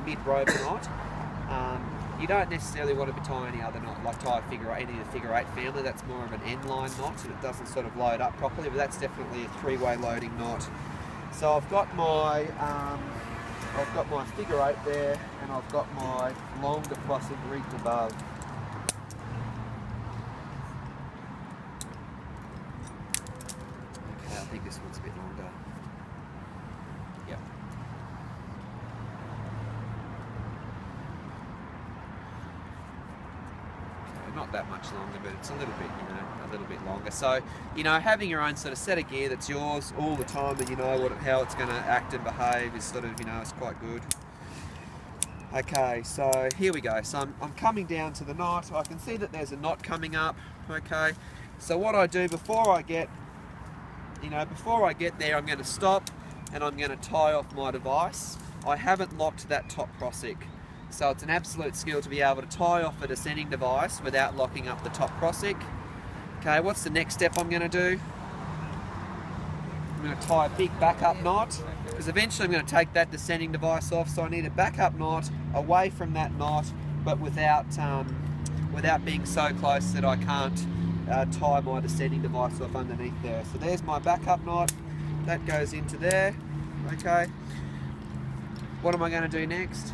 mid-rope knot. You don't necessarily want to be tying any other knot, like tie any of the figure 8 family. That's more of an end-line knot, and it doesn't sort of load up properly, but that's definitely a 3-way loading knot. So I've got my figure 8 there, and I've got my longer crossing rigged above. Okay, I think this one's a bit longer. Yep. Not that much longer, but it's a little bit, a little bit longer. So, having your own sort of set of gear that's yours all the time, and how it's going to act and behave is sort of, it's quite good. Okay, so here we go. So I'm coming down to the knot. I can see that there's a knot coming up. Okay, so what I do before I get there, I'm going to stop and I'm going to tie off my device. I haven't locked that top prossick. So it's an absolute skill to be able to tie off a descending device without locking up the top prossick. Okay, what's the next step I'm going to do? I'm going to tie a big backup knot, because eventually I'm going to take that descending device off, so I need a backup knot away from that knot, but without being so close that I can't tie my descending device off underneath there. So there's my backup knot. That goes into there. Okay. What am I going to do next?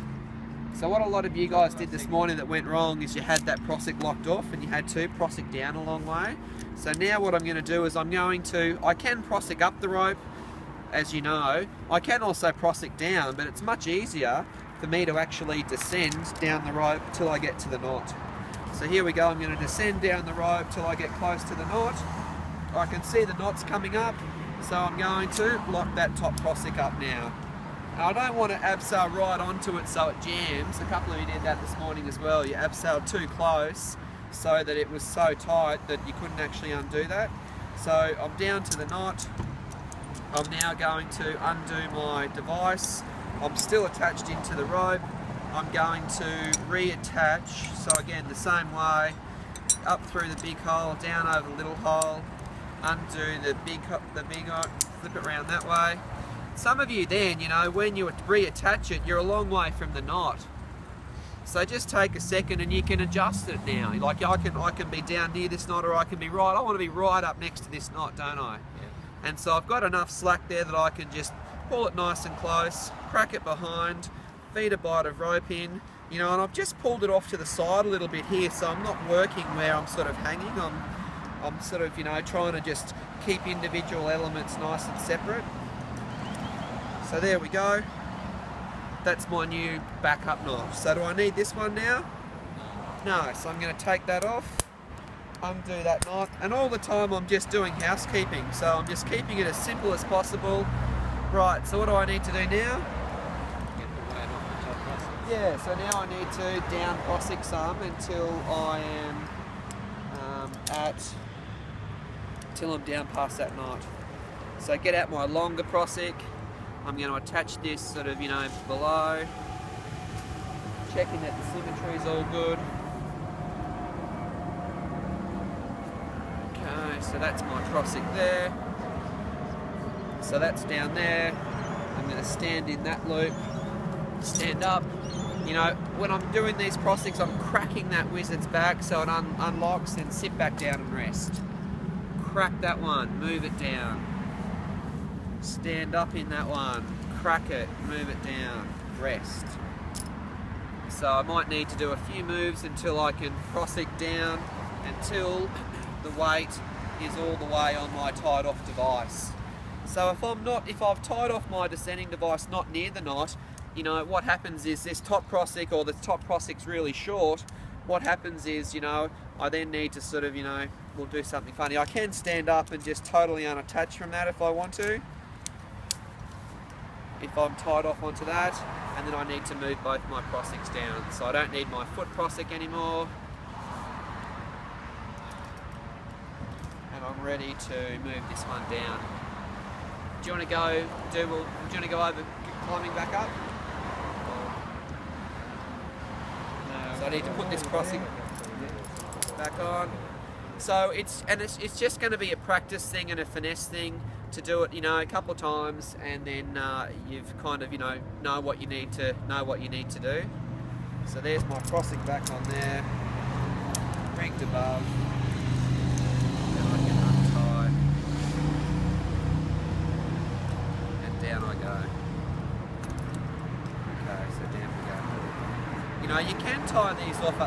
So what a lot of you guys did this morning that went wrong is you had that prossick locked off and you had to prossick down a long way. So now what I'm going to do is I can prossick up the rope, as you know. I can also prossick down, but it's much easier for me to actually descend down the rope till I get to the knot. So here we go, I'm going to descend down the rope till I get close to the knot. I can see the knots coming up, so I'm going to lock that top prossick up now. I don't want to abseil right onto it so it jams. A couple of you did that this morning as well. You abseiled too close so that it was so tight that you couldn't actually undo that. So I'm down to the knot. I'm now going to undo my device. I'm still attached into the rope. I'm going to reattach. So again, the same way, up through the big hole, down over the little hole, undo the big hole, flip it around that way. Some of you then, when you reattach it, you're a long way from the knot. So just take a second and you can adjust it now. Like I can be down near this knot, or I can be right. I want to be right up next to this knot, don't I? Yeah. And so I've got enough slack there that I can just pull it nice and close, crack it behind, feed a bite of rope in, and I've just pulled it off to the side a little bit here, so I'm not working where I'm sort of hanging. I'm sort of, trying to just keep individual elements nice and separate. So there we go. That's my new backup knot. So do I need this one now? No, so I'm going to take that off, undo that knot, and all the time I'm just doing housekeeping. So I'm just keeping it as simple as possible. Right, so what do I need to do now? Get the weight off the top prossick. Yeah, so now I need to down prossick some until I am till I'm down past that knot. So get out my longer prossick. I'm going to attach this sort of, below, checking that the symmetry is all good. Okay, so that's my prossick there. So that's down there. I'm going to stand in that loop, stand up. When I'm doing these prossicks, I'm cracking that wizard's back so it unlocks, and sit back down and rest. Crack that one, move it down. Stand up in that one, crack it, move it down, rest. So I might need to do a few moves until I can prossick down, until the weight is all the way on my tied off device. So if I've tied off my descending device not near the knot, what happens is this top prossick, or the top prossick's really short, what happens is, I then need to sort of, we'll do something funny. I can stand up and just totally unattach from that if I want to. If I'm tied off onto that, and then I need to move both my prossicks down. So I don't need my foot prossick anymore. And I'm ready to move this one down. Do you want to go over climbing back up? No. So I need to put this prossick back on. So it's just going to be a practice thing and a finesse thing to do it, you know, a couple of times, and then you've kind of, you know what you need to do. So there's my crossing back on there, rigged above. Then I can untie, and down I go. Okay, so down we go. You know, you can tie these off up